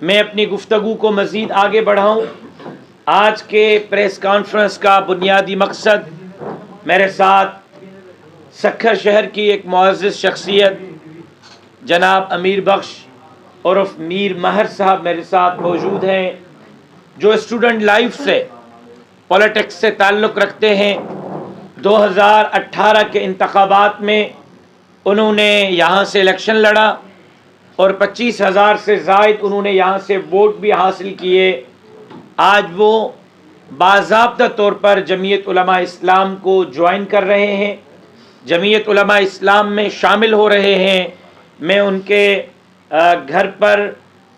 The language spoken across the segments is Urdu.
میں اپنی گفتگو کو مزید آگے بڑھاؤں، آج کے پریس کانفرنس کا بنیادی مقصد میرے ساتھ سکھر شہر کی ایک معزز شخصیت جناب امیر بخش عرف میر مہر صاحب میرے ساتھ موجود ہیں، جو اسٹوڈنٹ لائف سے پولیٹکس سے تعلق رکھتے ہیں۔ 2018 کے انتخابات میں انہوں نے یہاں سے الیکشن لڑا اور 25,000 سے زائد انہوں نے یہاں سے ووٹ بھی حاصل کیے۔ آج وہ باضابطہ طور پر جمعیت علماء اسلام کو جوائن کر رہے ہیں، جمعیت علماء اسلام میں شامل ہو رہے ہیں۔ میں ان کے گھر پر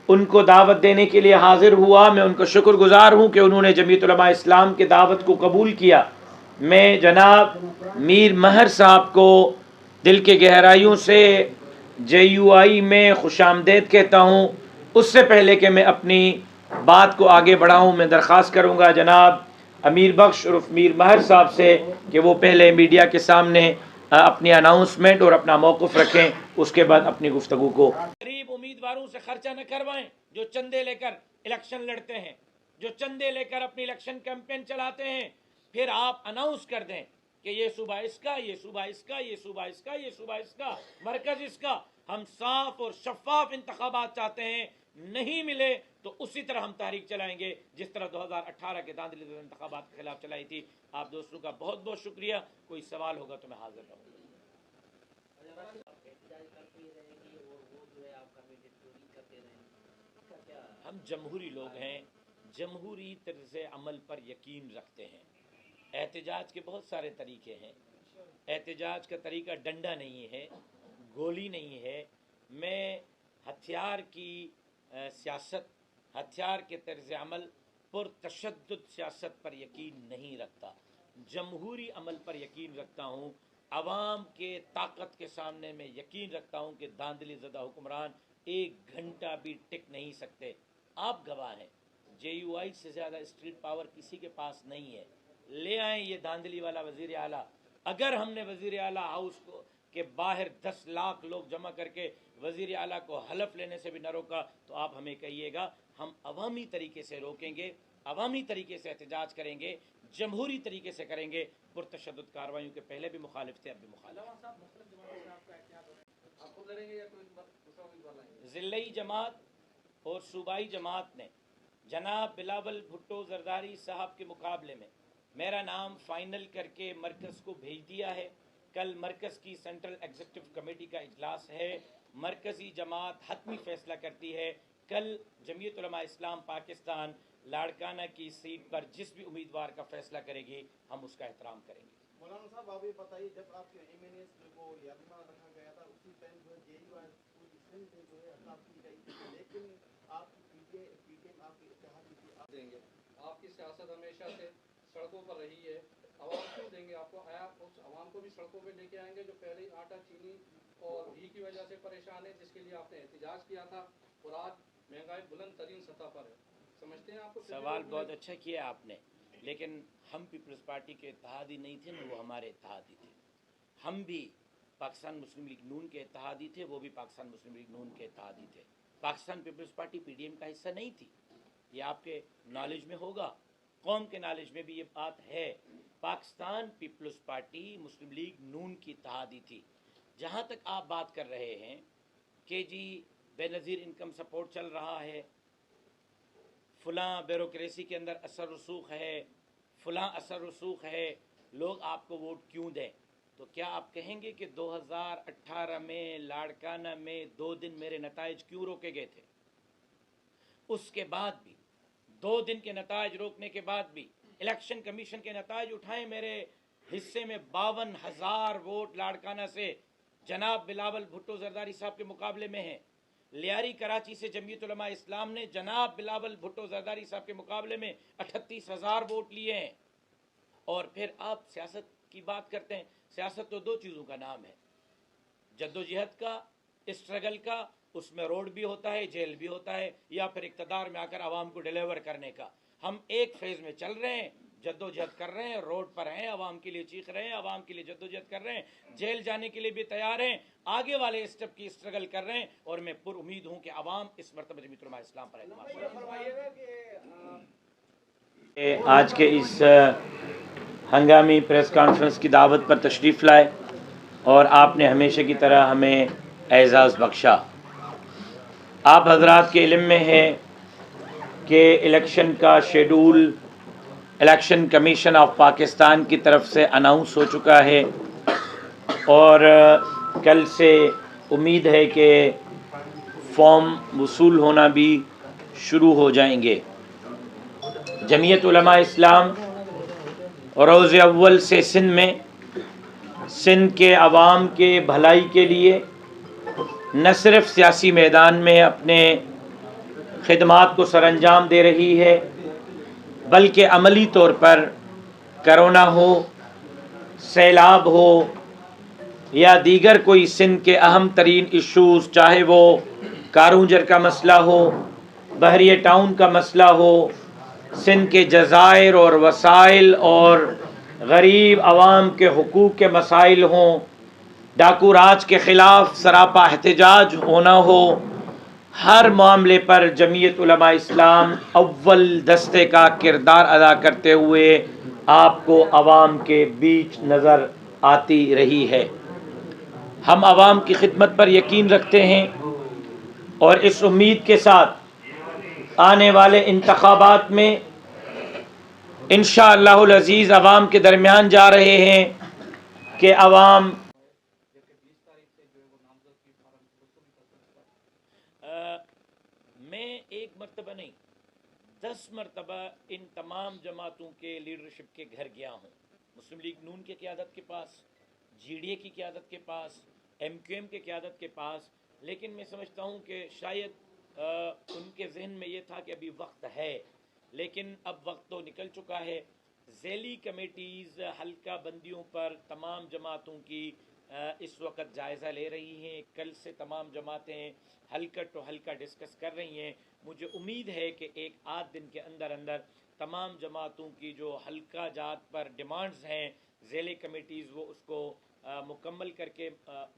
ان کو دعوت دینے کے لیے حاضر ہوا۔ میں ان کا شکر گزار ہوں کہ انہوں نے جمعیت علماء اسلام کی دعوت کو قبول کیا۔ میں جناب میر مہر صاحب کو دل کے گہرائیوں سے JUI میں خوش آمدید کہتا ہوں۔ اس سے پہلے کہ میں اپنی بات کو آگے بڑھاؤں، میں درخواست کروں گا جناب امیر بخش عرف میر مہر صاحب سے کہ وہ پہلے میڈیا کے سامنے اپنی اناؤنسمنٹ اور اپنا موقف رکھیں، اس کے بعد اپنی گفتگو کو غریب امیدواروں سے خرچہ نہ کروائیں جو چندے لے کر الیکشن لڑتے ہیں، جو چندے لے کر اپنی الیکشن کیمپین چلاتے ہیں۔ پھر آپ اناؤنس کر دیں کہ یہ صوبہ اس کا، یہ صوبہ اس کا، یہ صوبہ اس کا، یہ صوبہ اس کا، مرکز اس کا۔ ہم صاف اور شفاف انتخابات چاہتے ہیں، نہیں ملے تو اسی طرح ہم تحریک چلائیں گے جس طرح 2018 کے داندلی انتخابات کے خلاف چلائی تھی۔ آپ دوستوں کا بہت بہت شکریہ۔ کوئی سوال ہوگا تو میں حاضر رہوں گا۔ ہم جمہوری لوگ ہیں، جمہوری طرز عمل پر یقین رکھتے ہیں۔ احتجاج کے بہت سارے طریقے ہیں۔ احتجاج کا طریقہ ڈنڈا نہیں ہے، گولی نہیں ہے۔ میں ہتھیار کی سیاست، ہتھیار کے طرز عمل، پرتشدد سیاست پر یقین نہیں رکھتا۔ جمہوری عمل پر یقین رکھتا ہوں۔ عوام کے طاقت کے سامنے میں یقین رکھتا ہوں کہ دھاندلی زدہ حکمران 1 گھنٹہ بھی ٹک نہیں سکتے۔ آپ گواہ ہیں، JUI سے زیادہ اسٹریٹ پاور کسی کے پاس نہیں ہے۔ لے آئیں یہ دھاندلی والا وزیر اعلیٰ۔ اگر ہم نے وزیر اعلیٰ ہاؤس کو کے باہر 10 لاکھ لوگ جمع کر کے وزیر اعلیٰ کو حلف لینے سے بھی نہ روکا تو آپ ہمیں کہیے گا۔ ہم عوامی طریقے سے روکیں گے، عوامی طریقے سے احتجاج کریں گے، جمہوری طریقے سے کریں گے۔ پرتشدد کارروائیوں کے پہلے بھی مخالف تھے، اب بھی مخالف ہیں۔ ضلعی جماعت اور صوبائی جماعت نے جناب بلاول بھٹو زرداری صاحب کے مقابلے میں میرا نام فائنل کر کے مرکز کو بھیج دیا ہے۔ کل مرکز کی سینٹرل ایگزیکٹو کمیٹی کا اجلاس ہے، مرکزی جماعت حتمی فیصلہ کرتی ہے۔ کل جمعیت علماء اسلام پاکستان لاڑکانہ کی سیٹ پر جس بھی امیدوار کا فیصلہ کرے گی ہم اس کا احترام کریں گے۔ مولانا صاحب آپ یہ بتائیے، جب آپ کے MNAs کو یادگار رکھا گیا تھا اسی ٹائم جو ہے JUI سے جو ہے ہڑتال کی گئی تھی، لیکن آپ کی PTM آپ کی اتحادی تھی، آپ دیں گے۔ آپ کی سیاست ہمیشہ سے سڑکوں پر رہی ہے، عوام کیوں دیں گے آپ کو؟ آیا اس عوام کو بھی سڑکوں پہ لے کے آئیں گے جو پہلے ہی آٹا چینی اور گھی کی وجہ سے پریشان ہے، جس کے لیے آپ نے احتجاج کیا تھا اور آج مہنگائی بلند ترین سطح پر ہے؟ سمجھتے ہیں آپ کو؟ سوال بہت اچھا کیا آپ نے، لیکن ہم پیپلز پارٹی کے اتحادی نہیں تھے نہ وہ ہمارے اتحادی تھے۔ ہم بھی پاکستان مسلم لیگ نون کے اتحادی تھے، وہ بھی پاکستان مسلم لیگ نون کے اتحادی تھے۔ پاکستان پیپلز پارٹی PDM کا حصہ نہیں تھی، یہ آپ کے نالج میں ہوگا، قوم کے نالج میں بھی یہ بات ہے۔ پاکستان پیپلز پارٹی مسلم لیگ نون کی اتحادی تھی۔ جہاں تک آپ بات کر رہے ہیں کہ جی بے نظیر انکم سپورٹ چل رہا ہے، فلاں بیوروکریسی کے اندر اثر رسوخ ہے، فلاں اثر رسوخ ہے، لوگ آپ کو ووٹ کیوں دیں، تو کیا آپ کہیں گے کہ 2018 میں لاڑکانہ میں 2 دن میرے نتائج کیوں روکے گئے تھے؟ اس کے بعد بھی 2 دن کے نتائج روکنے کے بعد بھی الیکشن کمیشن کے نتائج اٹھائیں، میرے حصے میں 52,000 ووٹ لاڑکانہ سے جناب بلاول بھٹو زرداری صاحب کے مقابلے میں ہیں۔ لیاری کراچی سے جمعیت علماء اسلام نے جناب بلاول بھٹو زرداری صاحب کے مقابلے میں 38,000 ووٹ لیے ہیں۔ اور پھر آپ سیاست کی بات کرتے ہیں، سیاست تو 2 چیزوں کا نام ہے، جدوجہد کا، اسٹرگل کا، اس میں روڈ بھی ہوتا ہے، جیل بھی ہوتا ہے، یا پھر اقتدار میں آ کر عوام کو ڈیلیور کرنے کا۔ ہم ایک فیز میں چل رہے ہیں، جدوجہد کر رہے ہیں، روڈ پر ہیں، عوام کے لیے چیخ رہے ہیں، عوام کے لیے جدوجہد کر رہے ہیں، جیل جانے کے لیے بھی تیار ہیں، آگے والے اسٹیپ کی اسٹرگل کر رہے ہیں، اور میں پر امید ہوں کہ عوام اس مرتبہ جمعیت علماء اسلام پر اعتماد کرے۔ آج کے اس ہنگامی پریس کانفرنس کی دعوت پر تشریف لائے اور آپ نے ہمیشہ کی طرح ہمیں اعزاز بخشا۔ آپ حضرات کے علم میں ہے کہ الیکشن کا schedule election commission of Pakistan کی طرف سے اناؤنس ہو چکا ہے، اور کل سے امید ہے کہ فارم وصول ہونا بھی شروع ہو جائیں گے۔ جمعیت علماء اسلام روز اول سے سندھ کے عوام کے بھلائی کے لیے نہ صرف سیاسی میدان میں اپنے خدمات کو سر انجام دے رہی ہے، بلکہ عملی طور پر کرونا ہو، سیلاب ہو یا دیگر کوئی سندھ کے اہم ترین ایشوز، چاہے وہ کارونجر کا مسئلہ ہو، بحریہ ٹاؤن کا مسئلہ ہو، سندھ کے جزائر اور وسائل اور غریب عوام کے حقوق کے مسائل ہوں، ڈاکو راج کے خلاف سراپا احتجاج ہونا ہو، ہر معاملے پر جمعیت علماء اسلام اول دستے کا کردار ادا کرتے ہوئے آپ کو عوام کے بیچ نظر آتی رہی ہے۔ ہم عوام کی خدمت پر یقین رکھتے ہیں اور اس امید کے ساتھ آنے والے انتخابات میں انشاءاللہ العزیز عوام کے درمیان جا رہے ہیں کہ عوام میں ایک مرتبہ نہیں 10 مرتبہ ان تمام جماعتوں کے لیڈرشپ کے گھر گیا ہوں، مسلم لیگ نون کے قیادت کے پاس، جی ڈی اے کی قیادت کے پاس، ایم کیو ایم کے قیادت کے پاس، لیکن میں سمجھتا ہوں کہ شاید ان کے ذہن میں یہ تھا کہ ابھی وقت ہے، لیکن اب وقت تو نکل چکا ہے۔ ذیلی کمیٹیز حلقہ بندیوں پر تمام جماعتوں کی اس وقت جائزہ لے رہی ہیں، کل سے تمام جماعتیں حلقہ ٹو حلقہ ڈسکس کر رہی ہیں۔ مجھے امید ہے کہ ایک آدھ دن کے اندر تمام جماعتوں کی جو حلقہ جات پر ڈیمانڈز ہیں ذیلی کمیٹیز، وہ اس کو مکمل کر کے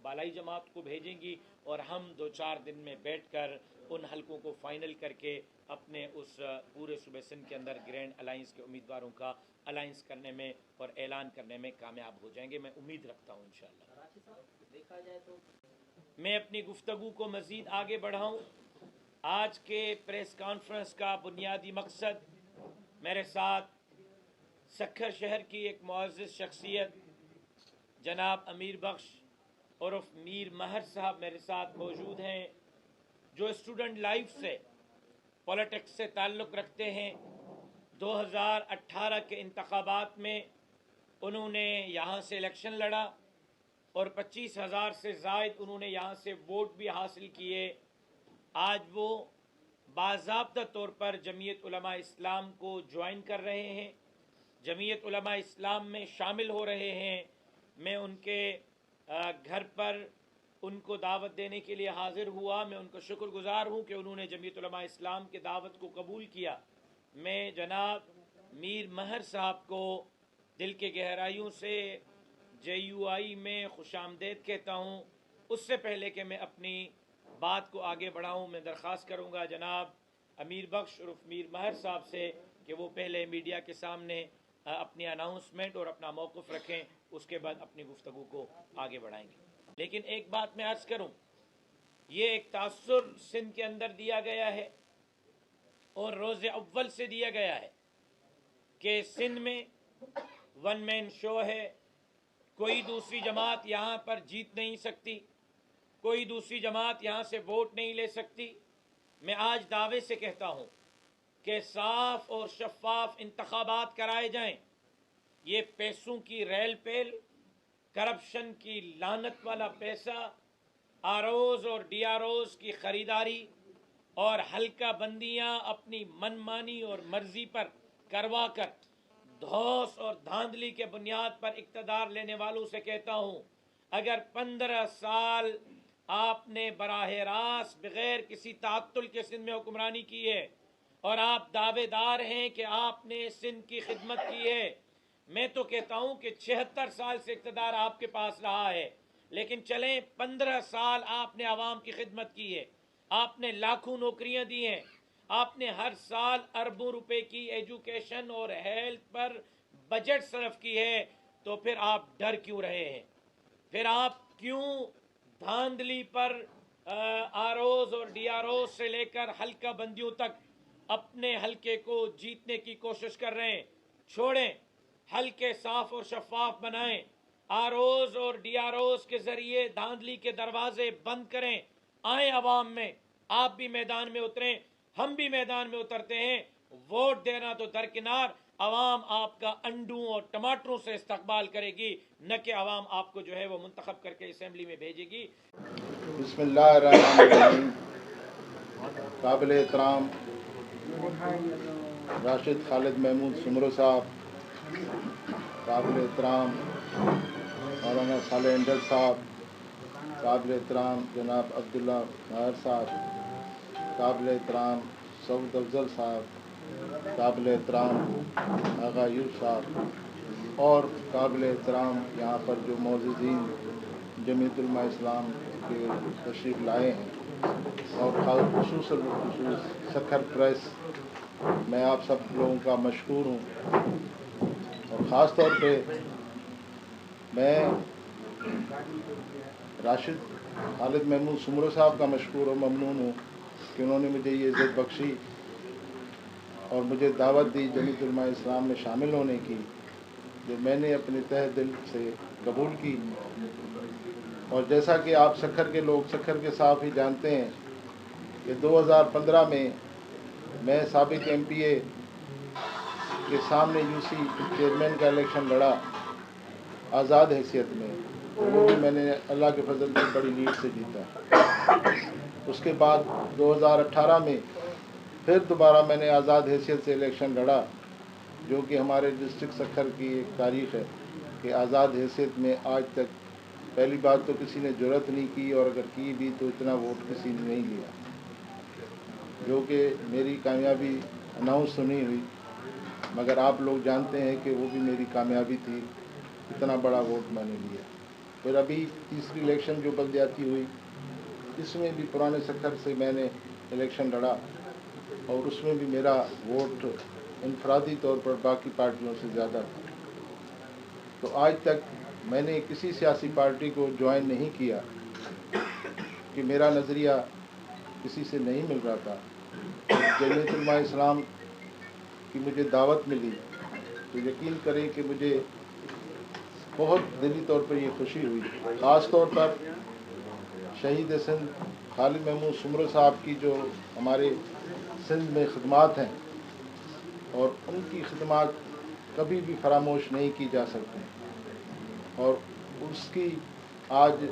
بالائی جماعت کو بھیجیں گی، اور ہم 2-4 دن میں بیٹھ کر ان حلقوں کو فائنل کر کے اپنے اس پورے صوبہ سندھ کے اندر گرینڈ الائنس کے امیدواروں کا الائنس کرنے میں اور اعلان کرنے میں کامیاب ہو جائیں گے۔ میں امید رکھتا ہوں انشاءاللہ۔ میں اپنی گفتگو کو مزید آگے بڑھاؤں، آج کے پریس کانفرنس کا بنیادی مقصد میرے ساتھ سکھر شہر کی ایک معزز شخصیت جناب امیر بخش عرف میر مہر صاحب میرے ساتھ موجود ہیں، جو اسٹوڈنٹ لائف سے پولیٹکس سے تعلق رکھتے ہیں۔ 2018 کے انتخابات میں انہوں نے یہاں سے الیکشن لڑا اور 25,000 سے زائد انہوں نے یہاں سے ووٹ بھی حاصل کیے۔ آج وہ باضابطہ طور پر جمعیت علماء اسلام کو جوائن کر رہے ہیں، جمعیت علماء اسلام میں شامل ہو رہے ہیں۔ میں ان کے گھر پر ان کو دعوت دینے کے لیے حاضر ہوا۔ میں ان کا شکر گزار ہوں کہ انہوں نے جمعیت علماء اسلام کی دعوت کو قبول کیا۔ میں جناب میر مہر صاحب کو دل کے گہرائیوں سے جے یو آئی میں خوش آمدید کہتا ہوں۔ اس سے پہلے کہ میں اپنی بات کو آگے بڑھاؤں، میں درخواست کروں گا جناب امیر بخش عرف میر مہر صاحب سے کہ وہ پہلے میڈیا کے سامنے اپنی اناؤنسمنٹ اور اپنا موقف رکھیں، اس کے بعد اپنی گفتگو کو آگے بڑھائیں گے۔ لیکن ایک بات میں عرض کروں، یہ ایک تاثر سندھ کے اندر دیا گیا ہے اور روز اول سے دیا گیا ہے کہ سندھ میں ون مین شو ہے، کوئی دوسری جماعت یہاں پر جیت نہیں سکتی، کوئی دوسری جماعت یہاں سے ووٹ نہیں لے سکتی۔ میں آج دعوے سے کہتا ہوں کہ صاف اور شفاف انتخابات کرائے جائیں۔ یہ پیسوں کی ریل پیل، کرپشن کی لعنت والا پیسہ، آروز اور ڈی آروز کی خریداری اور حلقہ بندیاں اپنی من مانی اور مرضی پر کروا کر دھوس اور دھاندلی کے بنیاد پر اقتدار لینے والوں سے کہتا ہوں، اگر 15 سال آپ نے براہ راست بغیر کسی تعطل کے سندھ میں حکمرانی کی ہے، اور آپ دعوے دار ہیں کہ آپ نے سندھ کی خدمت کی ہے. میں تو کہتا ہوں کہ 76 سال سے اقتدار آپ کے پاس رہا ہے، لیکن چلیں 15 سال آپ نے عوام کی خدمت کی ہے. آپ نے لاکھوں نوکریاں دی ہیں. آپ نے ہر سال اربوں روپے کی ایجوکیشن اور ہیلتھ پر بجٹ صرف کی ہے. تو پھر آپ ڈر کیوں رہے ہیں؟ پھر آپ کیوں دھاندلی پر آر اوز اور ڈی آر اوز سے لے کر حلقہ بندیوں تک اپنے حلقے کو جیتنے کی کوشش کر رہے ہیں؟ چھوڑیں، حلقے صاف اور شفاف بنائیں. آر اوز اور ڈی آر اوز کے ذریعے دھاندلی کے دروازے بند کریں. آئیں عوام میں، آپ بھی میدان میں اتریں، ہم بھی میدان میں اترتے ہیں. ووٹ دینا تو درکنار، عوام آپ کا انڈوں اور ٹماٹروں سے استقبال کرے گی، نہ کہ عوام آپ کو جو ہے وہ منتخب کر کے اسمبلی میں بھیجے گی. بسم اللہ الرحمن الرحیم. قابل احترام راشد خالد محمود سمرو صاحب، قابل احترام مولانا صالح انڈر صاحب، قابل احترام جناب عبداللہ ماہر صاحب، قابل احترام سعود افضل صاحب، قابل احترام آغا ایوب صاحب، اور قابل احترام یہاں پر جو معززین جمعیت علماء اسلام کے تشریف لائے ہیں، اور خصوصاً سکھر پریس، میں آپ سب لوگوں کا مشکور ہوں. اور خاص طور پہ میں راشد خالد محمود سمرو صاحب کا مشکور و ممنون ہوں کہ انہوں نے مجھے یہ عزت بخشی اور مجھے دعوت دی جمعیت علماء اسلام میں شامل ہونے کی، جو میں نے اپنے تہ دل سے قبول کی. اور جیسا کہ آپ سکھر کے لوگ، سکھر کے صاحب ہی جانتے ہیں کہ 2015 میں سابق ایم پی اے کے سامنے یو سی چیئرمین کا الیکشن لڑا آزاد حیثیت میں، وہ بھی میں نے اللہ کے فضل سے بڑی لیڈ سے جیتا. اس کے بعد 2018 میں پھر دوبارہ میں نے آزاد حیثیت سے الیکشن لڑا، جو کہ ہمارے ڈسٹرکٹ سکھر کی ایک تاریخ ہے کہ آزاد حیثیت میں آج تک پہلی بات تو کسی نے جرأت نہیں کی، اور اگر کی بھی تو اتنا ووٹ کسی نے نہیں لیا، جو کہ میری کامیابی اناؤنس تو نہیں ہوئی، مگر آپ لوگ جانتے ہیں کہ وہ بھی میری کامیابی تھی، اتنا بڑا ووٹ میں نے لیا. پھر ابھی تیسری الیکشن جو بلدیاتی ہوئی، اس میں بھی پرانے سکھر سے میں نے الیکشن لڑا، اور اس میں بھی میرا ووٹ انفرادی طور پر باقی پارٹیوں سے زیادہ تھا. تو آج تک میں نے کسی سیاسی پارٹی کو جوائن نہیں کیا کہ میرا نظریہ کسی سے نہیں مل رہا تھا. جمعیت علماء اسلام کی مجھے دعوت ملی تو یقین کریں کہ مجھے بہت دلی طور پر یہ خوشی ہوئی. خاص طور پر شہید سندھ خالد محمود سمرو صاحب کی جو ہمارے سندھ میں خدمات ہیں، اور ان کی خدمات کبھی بھی فراموش نہیں کی جا سکتی، اور اس کی آج